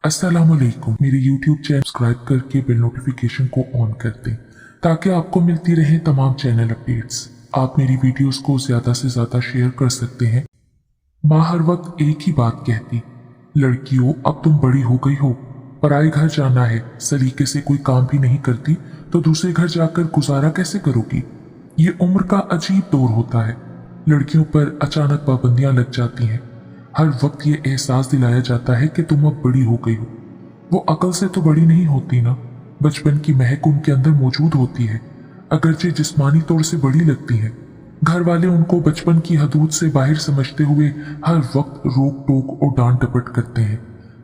अस्सलामुअलैकुम। मेरे YouTube channel subscribe करके बेल नोटिफिकेशन को ऑन कर दें ताकि आपको मिलती रहे तमाम चैनल अपडेट्स। आप मेरी वीडियोस को ज़्यादा से ज़्यादा शेयर कर सकते हैं। माँ हर वक्त एक ही बात कहती, लड़कियों अब तुम बड़ी हो गई हो, पराए घर जाना है, सलीके से कोई काम भी नहीं करती तो दूसरे घर जाकर गुजारा कैसे करोगी। ये उम्र का अजीब दौर होता है, लड़कियों पर अचानक पाबंदियां लग जाती हैं। हर वक्त ये एहसास दिलाया जाता है कि तुम अब बड़ी हो गई हो। वो अकल से तो बड़ी नहीं होती ना, बचपन की महक उनके अंदर मौजूद होती है, अगरचे जिस्मानी तौर से बड़ी लगती है। घर वाले उनको बचपन की हदूद से बाहर समझते हुए हर वक्त रोक टोक और डांट डपट करते हैं।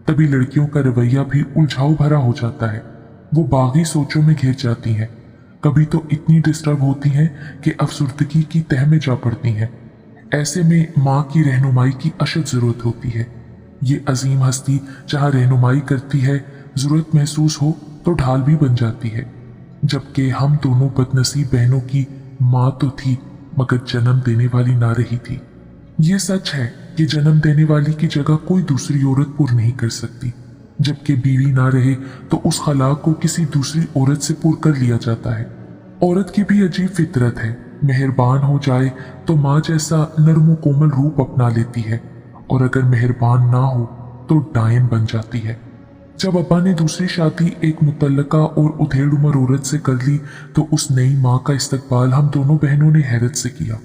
तभी लड़कियों का रवैया भी उलझाव भरा हो जाता है। वो बागी सोचों में घिर जाती हैं, कभी तो इतनी डिस्टर्ब होती हैं कि अफसुर्दगी की तह में जा पड़ती हैं। ऐसे में माँ की रहनुमाई की अशद जरूरत होती है। ये अजीम हस्ती जहाँ रहनुमाई करती है, जरूरत महसूस हो तो ढाल भी बन जाती है। जबकि हम दोनों बदनसीब बहनों की माँ तो थी मगर जन्म देने वाली ना रही थी। ये सच है कि जन्म देने वाली की जगह कोई दूसरी औरत पूर नहीं कर सकती, जबकि बीवी ना रहे तो उस खला को किसी दूसरी औरत से पूर कर लिया जाता है। औरत की भी अजीब फितरत है, मेहरबान हो जाए तो माँ जैसा नर्म कोमल रूप अपना लेती है और अगर मेहरबान ना हो तो डायन बन जाती है। जब अब्बा ने दूसरी शादी एक मुतल्लका और उधेड़ उम्र औरत से कर ली तो उस नई माँ का इस्तकबाल हम दोनों बहनों ने हैरत से किया।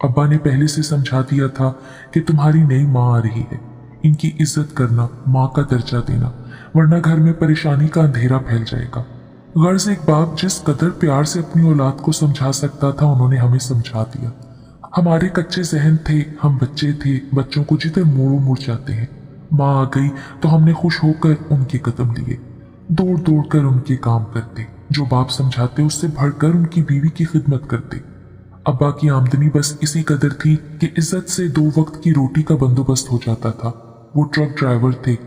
अब्बा ने पहले से समझा दिया था कि तुम्हारी नई माँ आ रही है, इनकी इज्जत करना, माँ का दर्जा देना, वरना घर में परेशानी का अंधेरा फैल जाएगा। गर्ज एक बाप जिस कदर प्यार से अपनी औलाद को समझा सकता था उन्होंने हमें समझा दिया। हमारे कच्चे जहन थे, हम बच्चे थे, बच्चों को जिधर मोड़ो मुड़ जाते हैं। माँ आ गई तो हमने खुश होकर उनके कदम लिए, दौड़ दौड़ कर उनके काम करते, जो बाप समझाते उससे बढ़कर उनकी बीवी की खिदमत करते। अब्बा की आमदनी बस इसी कदर थी कि इज्जत से 2 वक्त की रोटी का बंदोबस्त हो जाता था। वो ट्रक ड्राइवर थे।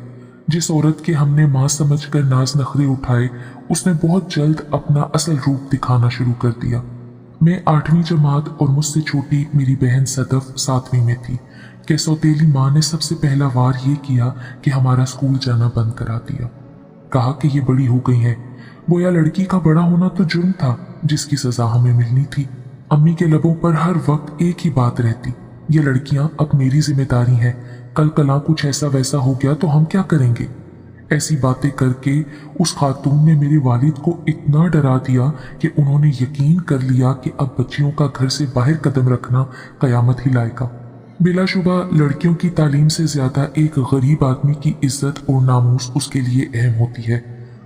जिस औरत के हमने माँ समझकर नाज नखरे उठाए उसने बहुत जल्द अपना असल रूप दिखाना शुरू कर दिया। मैं 8वीं जमात और मुझसे छोटी मेरी बहन सदफ 7वीं में थी कि सौतेली माँ ने सबसे पहला वार ये किया कि हमारा स्कूल जाना बंद करा दिया। कहा कि ये बड़ी हो गई है, गोया लड़की का बड़ा होना तो जुर्म था जिसकी सजा हमें मिलनी थी। अम्मी के लबों पर हर वक्त एक ही बात रहती, ये लड़कियां अब मेरी जिम्मेदारी हैं, कल कला कुछ ऐसा वैसा हो गया तो हम क्या करेंगे। ऐसी बातें करके उस खातून ने मेरे वालिद को इतना डरा दिया कि उन्होंने यकीन कर लिया कि अब बच्चियों का घर से बाहर कदम रखना कयामत ही लाएगा। बिलाशुबा लड़कियों की तालीम से ज्यादा एक गरीब आदमी की इज्जत और नामूस उसके लिए अहम होती है,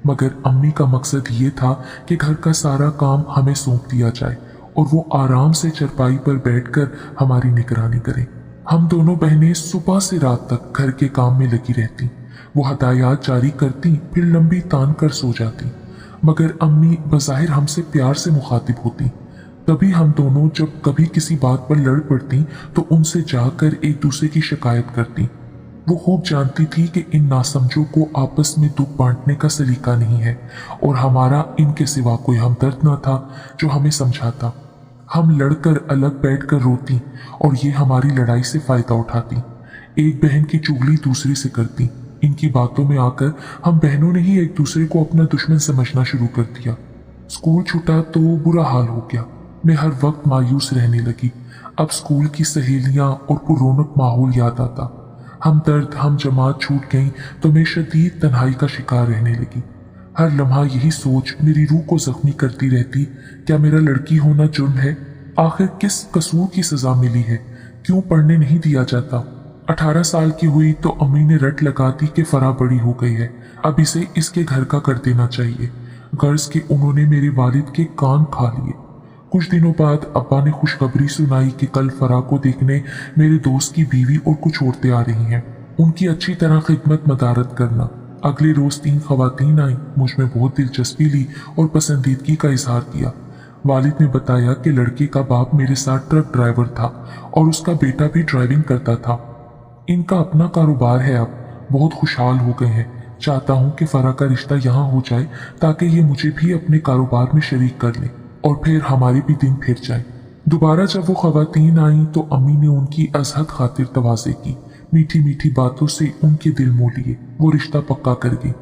मगर अम्मी का मकसद ये था कि घर का सारा काम हमें सौंप दिया जाए और वो आराम से चरपाई पर बैठकर हमारी निगरानी करें। हम दोनों बहनें सुबह से रात तक घर के काम में लगी रहती। वो हदायत जारी करती फिर लंबी तान कर सो जाती, मगर अम्मी बज़ाहिर हमसे प्यार से मुखातिब होती। तभी हम दोनों जब कभी किसी बात पर लड़ पड़ती तो उनसे जाकर एक दूसरे की शिकायत करती। वो खूब जानती थी कि इन नासमझों को आपस में दुख बांटने का सलीका नहीं है और हमारा इनके सिवा कोई हमदर्द न था जो हमें समझाता। हम लड़कर अलग बैठकर रोती और ये हमारी लड़ाई से फायदा उठाती। एक बहन की चुगली दूसरी से करती। इनकी बातों में आकर हम बहनों ने ही एक दूसरे को अपना दुश्मन समझना शुरू कर दिया। स्कूल छूटा तो बुरा हाल हो गया। मैं हर वक्त मायूस रहने लगी। अब स्कूल की सहेलियां और पुरौनक माहौल याद आता। हम दर्द हम जमात छूट गई तो मैं शदीद तन्हाई का शिकार रहने लगी। हर लम्हा यही सोच मेरी रूह को जख्मी करती रहती, क्या मेरा लड़की होना जुर्म है? आखिर किस कसूर की सजा मिली है? क्यों पढ़ने नहीं दिया जाता? 18 साल की हुई तो अम्मी ने रट लगा दी कि फरा बड़ी हो गई है, अब इसे इसके घर का कर देना चाहिए। गर्ज के उन्होंने मेरे वालिद के कान खा लिए। कुछ दिनों बाद अब्बा ने खुशखबरी सुनाई कि कल फरा को देखने मेरे दोस्त की बीवी और कुछ औरतें आ रही हैं, उनकी अच्छी तरह खिदमत मदारत करना। अगले रोज 3 खवातीन आई, मुझ में बहुत दिलचस्पी ली और पसंदीदगी का इजहार किया। वालिद ने बताया कि लड़के का बाप मेरे साथ ट्रक ड्राइवर था और उसका बेटा भी ड्राइविंग करता था। इनका अपना कारोबार है, अब बहुत खुशहाल हो गए हैं। चाहता हूँ कि फरा का रिश्ता यहाँ हो जाए ताकि ये मुझे भी अपने कारोबार में शरीक कर ले और फिर हमारे भी दिन फिर जाए। दोबारा जब वो खवातीन आई तो अम्मी ने उनकी अजहद खातिर तवाज़े की, मीठी मीठी बातों से उनके दिल मोह लिए। वो रिश्ता पक्का कर गई।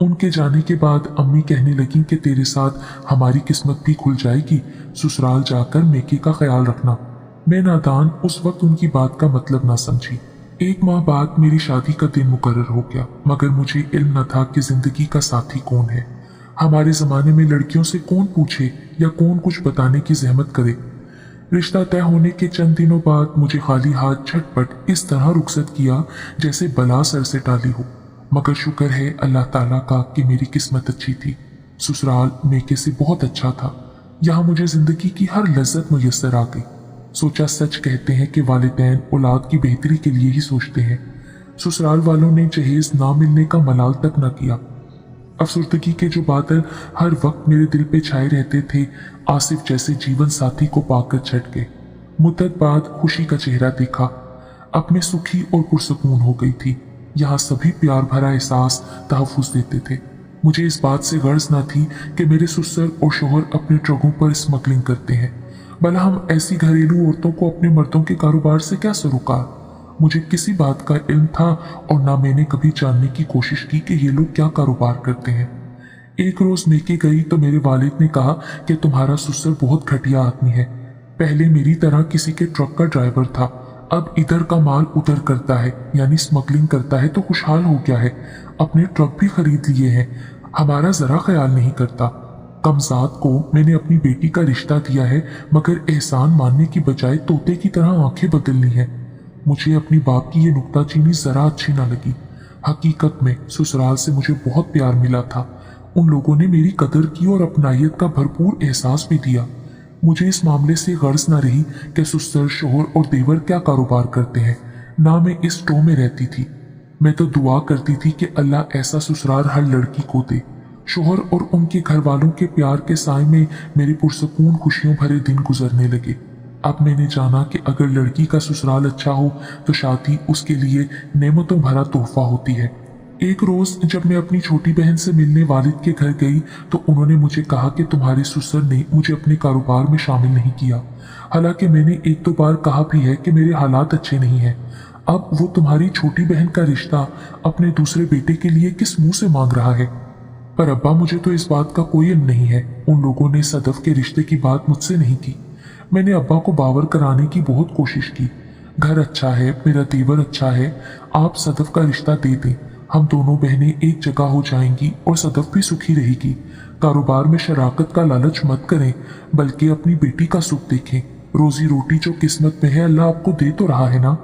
उनके जाने के बाद अम्मी कहने लगी कि तेरे साथ हमारी किस्मत भी खुल जाएगी, ससुराल जाकर मेके का ख्याल रखना। मैं नादान उस वक्त उनकी बात का मतलब ना समझी। 1 माह बाद मेरी शादी का दिन मुकर्रर हो गया, मगर मुझे इल्म न था कि जिंदगी का साथी कौन है। हमारे जमाने में लड़कियों से कौन पूछे या कौन कुछ बताने की जहमत करे। रिश्ता तय होने के चंद दिनों बाद मुझे खाली हाथ झटपट इस तरह रुखसत किया जैसे बला सर से टाली हो। मगर शुक्र है अल्लाह ताला का कि मेरी किस्मत अच्छी थी। ससुराल मेके से बहुत अच्छा था। यहाँ मुझे जिंदगी की हर लज्जत मुयस्सर आ गई। सोचा सच कहते हैं कि वालिदैन औलाद की बेहतरी के लिए ही सोचते हैं। ससुराल वालों ने जहेज ना मिलने का मलाल तक न किया। अफसुर्दगी के जो बादल हर वक्त मेरे दिल पे छाए रहते थे, आसिफ जैसे जीवन साथी को पाकर छट गए। मुद्दत बाद खुशी का चेहरा देखा। अब मैं सुखी और पुरसकून हो गई थी। यहाँ सभी प्यार भरा एहसास तहफ़्फ़ुज़ देते थे। मुझे इस बात से गर्ज न थी कि मेरे ससुर और शोहर अपने ट्रकों पर स्मगलिंग करते हैं। भला हम ऐसी घरेलू औरतों को अपने मर्दों के कारोबार से क्या सरोकार। मुझे किसी बात का इल्म था और ना मैंने कभी जानने की कोशिश की कि ये लोग क्या कारोबार करते हैं। एक रोज मेके गई तो मेरे वालिद ने कहा कि तुम्हारा ससुर बहुत घटिया आदमी है। पहले मेरी तरह किसी के ट्रक का ड्राइवर था, अब इधर का माल उधर करता है, यानी स्मगलिंग करता है तो खुशहाल हो गया है। अपने ट्रक भी खरीद लिए हैं, हमारा जरा ख्याल नहीं करता। कमजाद को मैंने अपनी बेटी का रिश्ता दिया है, मगर एहसान मानने की बजाय तोते की तरह आंखें बदलनी है। मुझे अपनी बाप की ये नुक्ताचीनी जरा अच्छी ना लगी। हकीकत में ससुराल से मुझे बहुत प्यार मिला था। उन लोगों ने मेरी कदर की और अपनायत का भरपूर एहसास भी दिया। मुझे इस मामले से गर्ज न रही कि ससुर, शोहर और देवर क्या कारोबार करते हैं। ना मैं इस टो में रहती थी। मैं तो दुआ करती थी कि अल्लाह ऐसा ससुराल हर लड़की को दे। शोहर और उनके घर वालों के प्यार के साए में मेरे पुरसकून खुशियों भरे दिन गुजरने लगे। अब मैंने जाना कि अगर लड़की का ससुराल अच्छा हो तो शादी उसके लिए नेमतों भरा तोहफा होती है। एक रोज जब मैं अपनी छोटी बहन से मिलने वालिद के घर गई तो उन्होंने मुझे कहा कि तुम्हारे ससुर ने मुझे अपने कारोबार में शामिल नहीं किया। हालांकि मैंने 1-2 बार कहा भी है कि मेरे हालात अच्छे नहीं हैं। अब वो तुम्हारी छोटी बहन का रिश्ता अपने दूसरे बेटे के लिए किस मुंह से मांग रहा है। पर अब्बा, मुझे तो इस बात का कोई इल्म नहीं है। उन लोगों ने सदफ के रिश्ते की बात मुझसे नहीं की। मैंने अब्बा को बावर कराने की बहुत कोशिश की। घर अच्छा है, मेरा देवर अच्छा है, आप सदफ का रिश्ता दे दें, हम दोनों बहनें एक जगह हो जाएंगी और सदफ भी सुखी रहेगी। कारोबार में शराकत का लालच मत करें, बल्कि अपनी बेटी का सुख देखें। रोजी रोटी जो किस्मत में है अल्लाह आपको दे तो रहा है ना।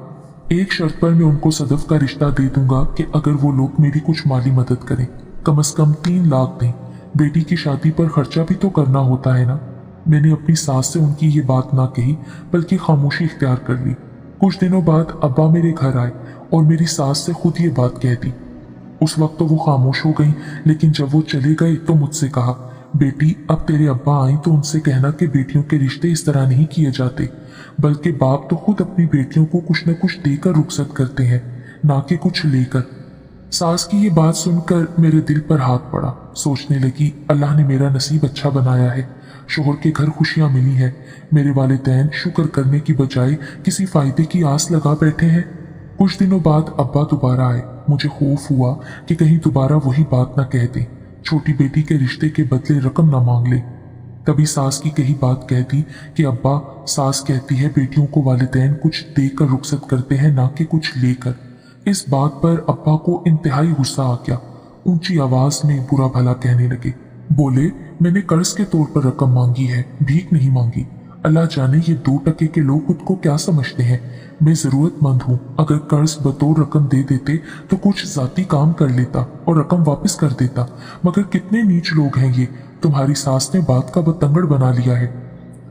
एक शर्त पर मैं उनको सदफ का रिश्ता दे दूंगा कि अगर वो लोग मेरी कुछ माली मदद करें, कम से कम 3 लाख दें। बेटी की शादी पर खर्चा भी तो करना होता है ना। मैंने अपनी सास से उनकी ये बात ना कही, बल्कि खामोशी इख्तियार कर ली। कुछ दिनों बाद अब्बा मेरे घर आए और मेरी सास से खुद ये बात कह दी। उस वक्त तो वो खामोश हो गई, लेकिन जब वो चले गए तो मुझसे कहा, बेटी अब तेरे अब्बा आए तो उनसे कहना कि बेटियों के रिश्ते इस तरह नहीं किए जाते, बल्कि बाप तो खुद अपनी बेटियों को कुछ न कुछ देकर रुखसत करते हैं, ना कि कुछ लेकर। सास की ये बात सुनकर मेरे दिल पर हाथ पड़ा। सोचने लगी, अल्लाह ने मेरा नसीब अच्छा बनाया है। शोहर के घर खुशियां मिली हैं। मेरे वालिदैन शुक्र करने की बजाय किसी फायदे की आस लगा बैठे हैं। कुछ दिनों बाद अब्बा दोबारा आए। मुझे खौफ हुआ कि कहीं दोबारा वही बात ना कह दें, छोटी बेटी के रिश्ते के बदले रकम ना मांग ले। तभी सास की कही बात कह दी कि अब्बा, सास कहती है बेटियों को वालिदैन कुछ देकर रुखसत करते हैं, ना कि कुछ लेकर। इस बात पर अब्बा को इंतहाई गुस्सा आ गया। ऊंची आवाज में बुरा भला कहने लगे। बोले, मैंने कर्ज के तौर पर रकम मांगी है, भीख नहीं मांगी। अल्लाह जाने ये 2 टके के लोग खुद को क्या समझते हैं। मैं जरूरतमंद हूँ। अगर कर्ज बतौर रकम दे देते तो कुछ जाती काम कर लेता और रकम वापस कर देता, मगर कितने नीच लोग हैं ये। तुम्हारी सास ने बात का बतंगड़ बना लिया है।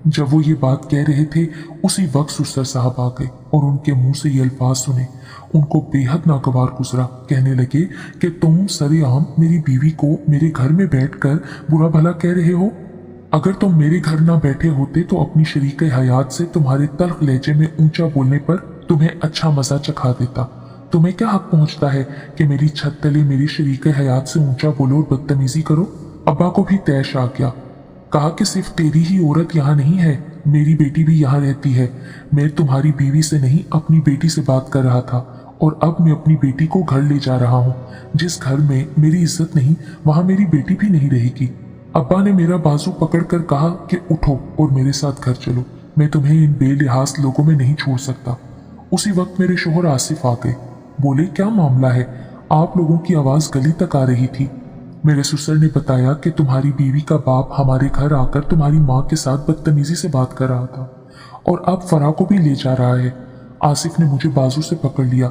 जब वो ये बात कह रहे थे उसी वक्त ससुर साहब आ गए और उनके मुंह से ये अल्फाज सुने। उनको बेहद नागवार गुजरा। कहने लगे कि तुम सरेआम मेरी बीवी को मेरे घर में बैठकर बुरा भला कह रहे हो। अगर तुम मेरे घर ना बैठे होते तो अपनी शरीक हयात से तुम्हारे तल्ख लहजे में ऊंचा बोलने पर तुम्हें अच्छा मजा चखा देता। तुम्हें क्या हक पहुंचता है कि मेरी छत तले मेरी शरीक हयात से ऊंचा बोलो और बदतमीजी करो। अब्बा को भी तैश आ गया। कहा कि सिर्फ तेरी ही औरत यहाँ नहीं है, मेरी बेटी भी यहाँ रहती है। मैं तुम्हारी बीवी से नहीं अपनी बेटी से बात कर रहा था और अब मैं अपनी बेटी को घर ले जा रहा हूँ। जिस घर में मेरी इज्जत नहीं, वहां मेरी बेटी भी नहीं रहेगी। अब्बा ने मेरा बाजू पकड़कर कहा कि उठो और मेरे साथ घर चलो, मैं तुम्हें इन बेलिहाज लोगों में नहीं छोड़ सकता। उसी वक्त मेरे शोहर आसिफ आ गए। बोले, क्या मामला है? आप लोगों की आवाज गली तक आ रही थी। मेरे ससुर ने बताया कि तुम्हारी बीवी का बाप हमारे घर आकर तुम्हारी माँ के साथ बदतमीजी से बात कर रहा था और अब फराह को भी ले जा रहा है। आसिफ ने मुझे बाजू से पकड़ लिया।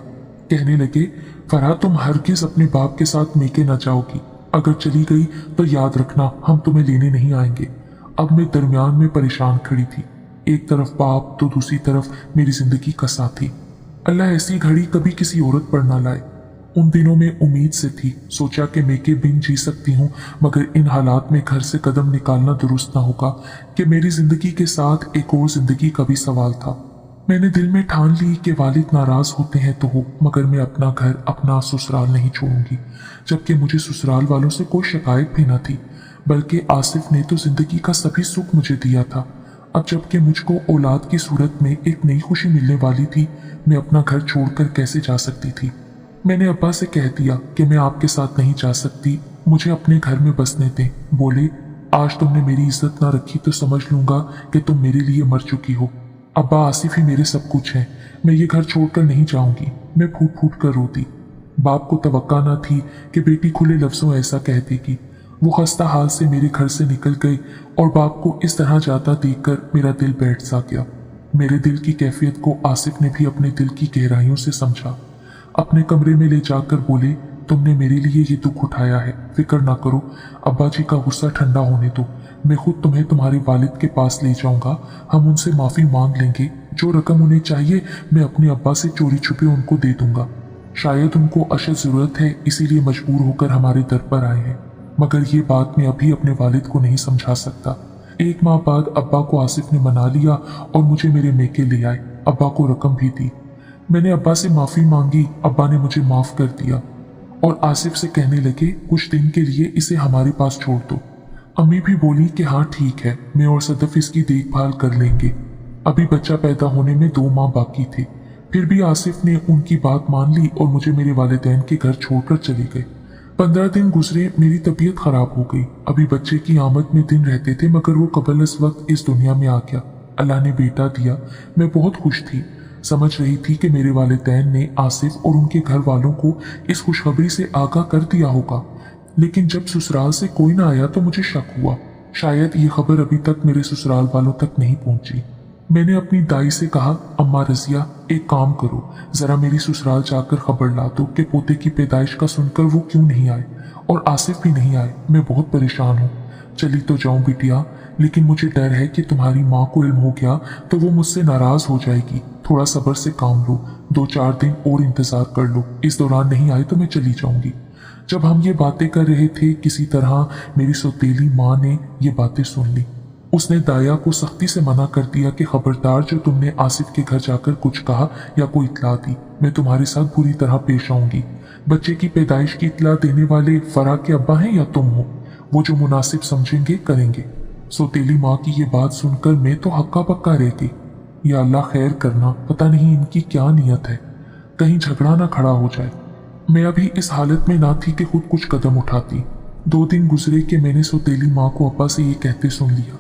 कहने लगे, फराह तुम हरगिज अपने बाप के साथ मेके न जाओगी। अगर चली गई तो याद रखना हम तुम्हें लेने नहीं आएंगे। अब मैं दरमियान में परेशान खड़ी थी। एक तरफ बाप तो दूसरी तरफ मेरी जिंदगी का साथी। अल्लाह ऐसी घड़ी कभी किसी औरत पर ना लाए। उन दिनों में उम्मीद से थी, सोचा कि मेके बिन जी सकती हूँ, मगर इन हालात में घर से कदम निकालना दुरुस्त ना होगा कि मेरी जिंदगी के साथ एक और जिंदगी का भी सवाल था। मैंने दिल में ठान ली कि वालिद नाराज होते हैं तो हो, मगर मैं अपना घर, अपना ससुराल नहीं छोड़ूंगी। जबकि मुझे ससुराल वालों से कोई शिकायत भी न थी, बल्कि आसिफ ने तो जिंदगी का सभी सुख मुझे दिया था। अब जबकि मुझको औलाद की सूरत में एक नई खुशी मिलने वाली थी, मैं अपना घर छोड़कर कैसे जा सकती थी। मैंने अब्बा से कह दिया कि मैं आपके साथ नहीं जा सकती, मुझे अपने घर में बसने दें। बोले, आज तुमने मेरी इज्जत ना रखी तो समझ लूंगा कि तुम मेरे लिए मर चुकी हो। अब्बा, आसिफ ही मेरे सब कुछ है, मैं ये घर छोड़कर नहीं जाऊंगी। मैं फूट फूट कर रोती। बाप को तवक्का न थी कि बेटी खुले लफ्जों ऐसा कह देगी। वो खस्ता हाल से मेरे घर से निकल गई और बाप को इस तरह जाता देखकर मेरा दिल बैठ सा गया। मेरे दिल की कैफियत को आसिफ ने भी अपने दिल की गहराइयों से समझा। अपने कमरे में ले जाकर बोले, तुमने मेरे लिए ये दुख उठाया है, फिक्र ना करो। अब्बा जी का गुस्सा ठंडा होने दो, मैं खुद तुम्हें तुम्हारे वालिद के पास ले जाऊंगा। हम उनसे माफी मांग लेंगे। जो रकम उन्हें चाहिए मैं अपने अब्बा से चोरी छुपे उनको दे दूंगा। शायद उनको अशद जरूरत है, इसीलिए मजबूर होकर हमारे दर पर आए हैं, मगर ये बात मैं अभी अपने वालिद को नहीं समझा सकता। एक माह बाद अब्बा को आसिफ ने मना लिया और मुझे मेरे मेके ले आए। अब्बा को रकम भी दी। मैंने अब्बा से माफी मांगी। अब्बा ने मुझे माफ कर दिया और आसिफ से कहने लगे, कुछ दिन के लिए इसे हमारे पास छोड़ दो। अम्मी भी बोली कि हाँ ठीक है, मैं और सदफ इसकी देखभाल कर लेंगे। अभी बच्चा पैदा होने में 2 माह बाकी थे। फिर भी आसिफ ने उनकी बात मान ली और मुझे मेरे वालिदैन के घर छोड़कर चले गए। 15 दिन गुजरे, मेरी तबीयत खराब हो गई। अभी बच्चे की आमद में दिन रहते थे, मगर वो कबल इस वक्त इस दुनिया में आ गया। अल्लाह ने बेटा दिया। मैं बहुत खुश थी। समझ रही थी कि मेरे वालिदैन ने आसिफ और उनके घर वालों को इस खुशखबरी से आगाह कर दिया होगा, लेकिन जब ससुराल से कोई ना आया तो मुझे शक हुआ। शायद ये खबर अभी तक मेरे ससुराल वालों तक नहीं पहुंची। मैंने अपनी दाई से कहा, अम्मा रजिया, एक काम करो, जरा मेरी ससुराल जाकर खबर ला दो कि पोते की पैदाइश का सुनकर वो क्यों नहीं आए और आसिफ भी नहीं आए। मैं बहुत परेशान हूँ। चली तो जाऊं बिटिया, लेकिन मुझे डर है कि तुम्हारी माँ को इल्म हो गया तो वो मुझसे नाराज हो जाएगी। थोड़ा सब्र से काम लो, 2-4 दिन और इंतजार कर लो। इस दौरान नहीं आए तो मैं चली जाऊंगी। जब हम ये बातें कर रहे थे, किसी तरह मेरी सौतेली माँ ने ये बातें सुन ली। उसने दाया को सख्ती से मना कर दिया कि खबरदार, जो तुमने आसिफ के घर जाकर कुछ कहा या कोई इतला दी, मैं तुम्हारे साथ बुरी तरह पेश आऊंगी। बच्चे की पैदाइश की इतला देने वाले फराह के अब्बा हैं या तुम हो, वो जो मुनासिब समझेंगे करेंगे। सौतेली माँ की ये बात सुनकर मैं तो हक्का पक्का रह गई। या अल्लाह खैर करना, पता नहीं इनकी क्या नीयत है, कहीं झगड़ा ना खड़ा हो जाए। मैं अभी इस हालत में ना थी कि खुद कुछ कदम उठाती। 2 दिन गुजरे कि मैंने सौतेली माँ को अब्बा से ये कहते सुन लिया,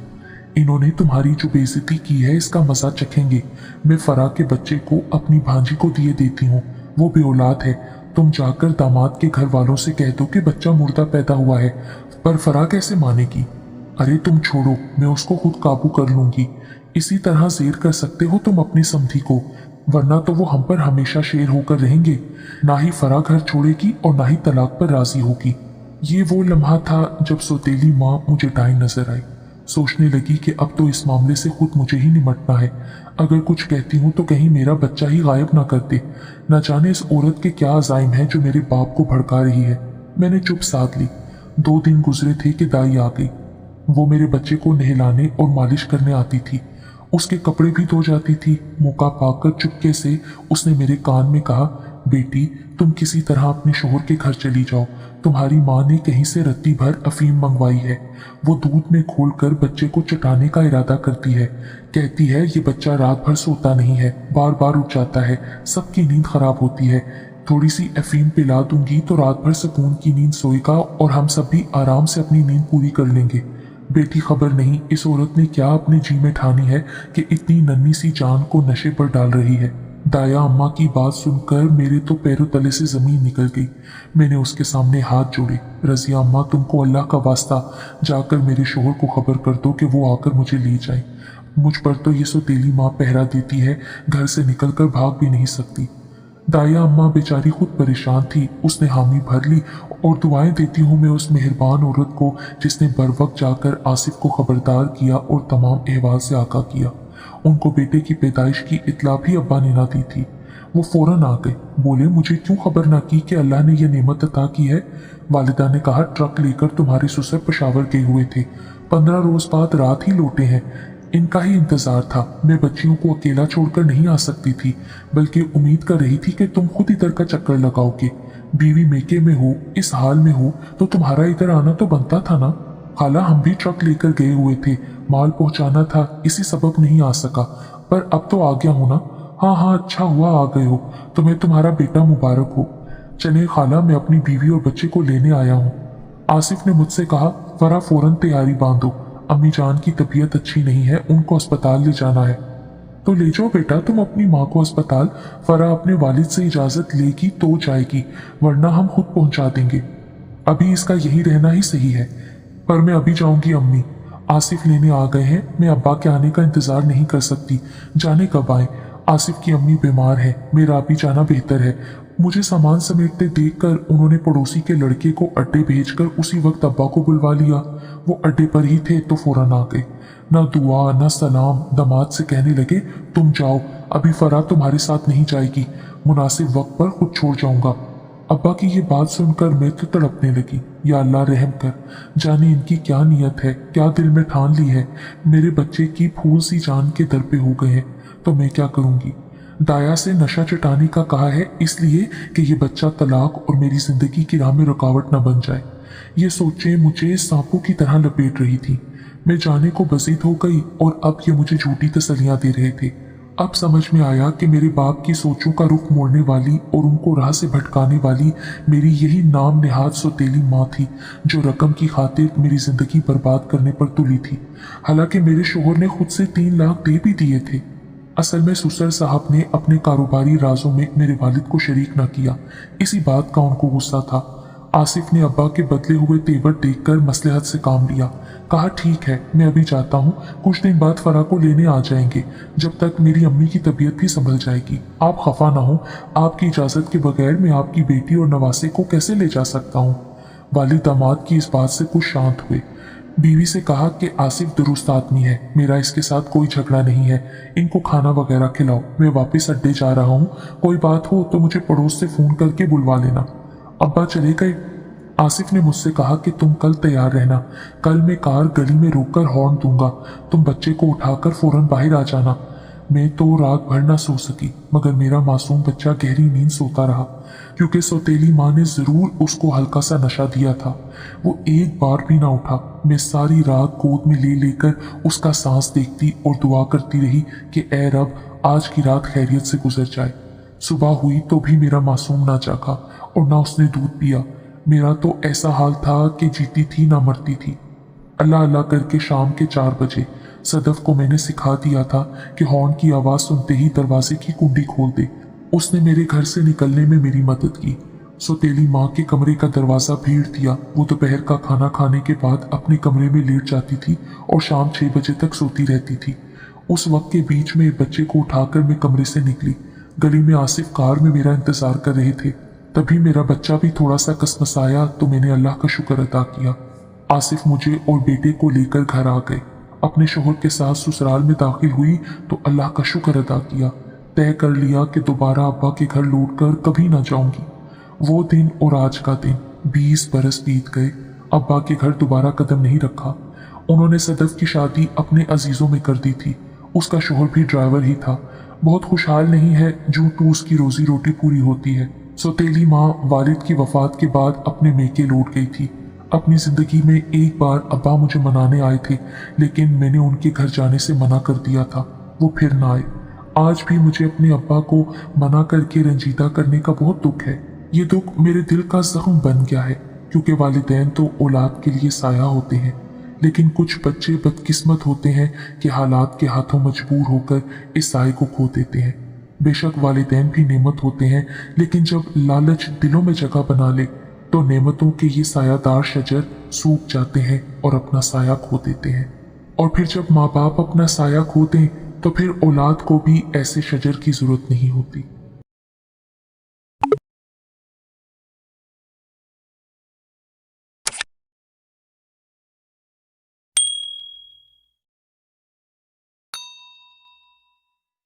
इन्होंने तुम्हारी जो बेइज्जती की है इसका मजा चखेंगे। मैं फराह के बच्चे को अपनी भांजी को दिए देती हूँ, वो भी औलाद है। तुम जाकर दामाद के घर वालों से कह दो कि बच्चा मुर्दा पैदा हुआ है। पर फराह कैसे मानेगी? अरे तुम छोड़ो, मैं उसको खुद काबू कर लूंगी। इसी तरह जेर कर सकते हो तुम अपनी समधी को, वरना तो वो हम पर हमेशा शेर होकर रहेंगे। ना ही फराह घर छोड़ेगी और ना ही तलाक पर राजी होगी। ये वो लम्हा था जब सौतेली माँ मुझे डाई नजर आई। सोचने लगी कि अब तो इस मामले से खुद मुझे ही निमटना है। अगर कुछ कहती हूँ तो कहीं मेरा बच्चा ही गायब ना कर दे। न जाने इस औरत के क्या अज़ाइम है जो मेरे बाप को भड़का रही है। मैंने चुप साध ली। 2 दिन गुजरे थे कि दाई आ गई। वो मेरे बच्चे को नहलाने और मालिश करने आती थी। उसके कपड़े भी धो जाती थी। मौका पाकर चुपके से उसने मेरे कान में कहा, बेटी, तुम किसी तरह अपने शोहर के घर चली जाओ। तुम्हारी माँ ने कहीं से रत्ती भर अफीम मंगवाई है। वो दूध में घोलकर बच्चे को चटाने का इरादा करती है। कहती है ये बच्चा रात भर सोता नहीं है, बार बार उठ जाता है, सबकी नींद खराब होती है। थोड़ी सी अफीम पिला दूंगी तो रात भर सुकून की नींद सोएगा और हम सब भी आराम से अपनी नींद पूरी कर लेंगे। बेटी, खबर नहीं इस औरत ने क्या अपने जी में ठानी है कि इतनी नन्ही सी जान को नशे पर डाल रही है। दाया अम्मा की बात सुनकर मेरे तो पैरों तले से जमीन निकल गई। मैंने उसके सामने हाथ जोड़े। रजिया अम्मा, तुमको अल्लाह का वास्ता, जाकर मेरे शोहर को खबर कर दो कि वो आकर मुझे ले जाए। मुझ पर तो ये सौतेली माँ पहरा देती है, घर से निकलकर भाग भी नहीं सकती। दाया अम्मा बेचारी खुद परेशान थी। उसने हामी भर ली और दुआएं देती हूँ मैं उस मेहरबान औरत को जिसने बर वक्त जाकर आसिफ को खबरदार किया और तमाम अहवाल से आगाह किया। उनको बेटे की पैदाइश की इत्ला भी अब्बा ने ना दी थी। वो फौरन आ गए। बोले, मुझे क्यों खबर ना की कि अल्लाह ने यह नेमत अता की है? वालिदा ने कहा, ट्रक लेकर तुम्हारे ससुर पेशावर गए हुए थे, 15 रोज बाद रात ही लौटे हैं। इनका ही इंतजार था। मैं बच्चियों को अकेला छोड़कर नहीं आ सकती थी, बल्कि उम्मीद कर रही थी कि तुम खुद इधर का चक्कर लगाओगे। बीवी मेके में हो, इस हाल में हो, तो तुम्हारा इधर आना तो बनता था ना। खाला, हम भी ट्रक लेकर गए हुए थे, माल पहुंचाना था, इसी सबब नहीं आ सका, पर अब तो आ गया हूं ना। हाँ हाँ, अच्छा हुआ आ गए हो, तुम्हें तुम्हारा बेटा मुबारक हो। चले खाला, मैं अपनी बीवी और बच्चे को लेने आया हूँ। आसिफ ने मुझसे कहा, फरा फौरन तैयारी बांधो, अम्मी जान की तबीयत अच्छी नहीं है, उनको अस्पताल ले जाना है। तो ले जाओ बेटा तुम अपनी माँ को अस्पताल। फरा अपने वालिद से इजाजत लेगी तो जाएगी, वरना हम खुद पहुंचा देंगे। अभी इसका यही रहना ही सही है। पर मैं अभी जाऊंगी अम्मी, आसिफ लेने आ गए हैं, मैं अब्बा के आने का इंतजार नहीं कर सकती। जाने कब आए? आसिफ की अम्मी बीमार है, मेरा अभी जाना बेहतर है। मुझे सामान समेटते देखकर उन्होंने पड़ोसी के लड़के को अड्डे भेजकर उसी वक्त अब्बा को बुलवा लिया। वो अड्डे पर ही थे तो फौरन आ गए। ना दुआ ना सलाम, दामाद से कहने लगे, तुम जाओ, अभी फरा तुम्हारे साथ नहीं जाएगी, मुनासिब वक्त पर खुद छोड़ जाऊंगा। अब्बा की ये बात सुनकर मैं तो तड़पने लगी। या अल्लाह रहम कर, जाने इनकी क्या नीयत है, क्या दिल में ठान ली है। मेरे बच्चे की फूल सी जान के दर पे हो गए हैं, तो मैं क्या करूंगी। दाया से नशा चटाने का कहा है, इसलिए कि ये बच्चा तलाक और मेरी जिंदगी की राह में रुकावट न बन जाए। ये सोचें मुझे सांपों की तरह लपेट रही थी। मैं जाने को बसीद हो गई और अब ये मुझे झूठी तसल्लियां दे रहे थे। अब समझ में आया कि मेरे बाप की सोचों का रुख मोड़ने वाली और उनको राह से भटकाने वाली मेरी यही नाम नेहाद सौतेली माँ थी, जो रकम की खातिर मेरी जिंदगी बर्बाद करने पर तुली थी। हालांकि मेरे शोहर ने खुद से 3 लाख दे भी दिए थे। असल में सुसर साहब ने अपने कारोबारी राजों में मेरे वालिद को शरीक न किया, इसी बात का उनको गुस्सा था। आसिफ ने अब्बा के बदले हुए तेवर देखकर मसलहत से काम लिया। कहा, ठीक है, मैं अभी जाता हूँ, कुछ दिन बाद फरा को लेने आ जाएंगे, जब तक मेरी अम्मी की तबीयत भी संभल जाएगी। आप खफा ना हो, आपकी इजाज़त के बगैर मैं आपकी बेटी और नवासे को कैसे ले जा सकता हूँ। वालिद दामाद की इस बात से कुछ शांत हुए। बीवी से कहा कि आसिफ दुरुस्त आदमी है, मेरा इसके साथ कोई झगड़ा नहीं है, इनको खाना वगैरह खिलाओ, मैं वापस अड्डे जा रहा हूँ, कोई बात हो तो मुझे पड़ोस से फ़ोन करके बुलवा लेना। अब्बा चले गए। आसिफ ने मुझसे कहा कि तुम कल तैयार रहना, कल मैं कार गली में रोककर हॉर्न दूंगा, तुम बच्चे को उठाकर फौरन बाहर आ जाना। मैं तो रात भर ना सो सकी, मगर मेरा मासूम बच्चा गहरी नींद सोता रहा, क्योंकि सौतेली माँ ने जरूर उसको हल्का सा नशा दिया था। वो एक बार भी ना उठा। मैं सारी रात गोद में ले लेकर उसका सांस देखती और दुआ करती रही कि ऐ रब, आज की रात खैरियत से गुजर जाए। सुबह हुई तो भी मेरा मासूम ना जागा और ना उसने दूध पिया। मेरा तो ऐसा हाल था कि जीती थी ना मरती थी। अल्लाह अल्लाह करके शाम के 4 बजे सदफ को मैंने सिखा दिया था कि हॉर्न की आवाज़ सुनते ही दरवाजे की कुंडी खोल दे। उसने मेरे घर से निकलने में मेरी मदद की। सौतेली माँ के कमरे का दरवाज़ा भीड़ दिया। वो दोपहर का खाना खाने के बाद अपने कमरे में लेट जाती थी और शाम 6 बजे तक सोती रहती थी। उस वक्त के बीच में बच्चे को उठाकर मैं कमरे से निकली। गली में आसिफ कार में मेरा इंतजार कर रहे थे। तभी मेरा बच्चा भी थोड़ा सा कसमसाया तो मैंने अल्लाह का शुक्र अदा किया। आसिफ मुझे और बेटे को लेकर घर आ गए। अपने शोहर के साथ ससुराल में दाखिल हुई तो अल्लाह का शुक्र अदा किया। तय कर लिया कि दोबारा अब्बा के घर लौटकर कभी ना जाऊंगी। वो दिन और आज का दिन 20 बरस बीत गए। अब्बा के घर दोबारा कदम नहीं रखा। उन्होंने सदफ की शादी अपने अजीजों में कर दी थी। उसका शोहर भी ड्राइवर ही था। बहुत खुशहाल नहीं है जो तो उसकी रोजी रोटी पूरी होती है। सौतेली माँ वालिद की वफात के बाद अपने मेके लौट गई थी। अपनी जिंदगी में एक बार अब्बा मुझे मनाने आए थे, लेकिन मैंने उनके घर जाने से मना कर दिया था। वो फिर ना आए। आज भी मुझे अपने अब्बा को मना करके रंजीदा करने का बहुत दुख है। ये दुख मेरे दिल का जख्म बन गया है, क्योंकि वालिदैन तो औलाद के लिए साया होते हैं, लेकिन कुछ बच्चे बदकिस्मत होते हैं कि हालात के हाथों मजबूर होकर इस साये को खो देते हैं। बेशक वालिदैन भी नेमत होते हैं, लेकिन जब लालच दिलों में जगह बना ले तो नेमतों के ये सायादार शजर सूख जाते हैं और अपना साया खो देते हैं। और फिर जब माँ बाप अपना साया खो दें तो फिर औलाद को भी ऐसे शजर की जरूरत नहीं होती।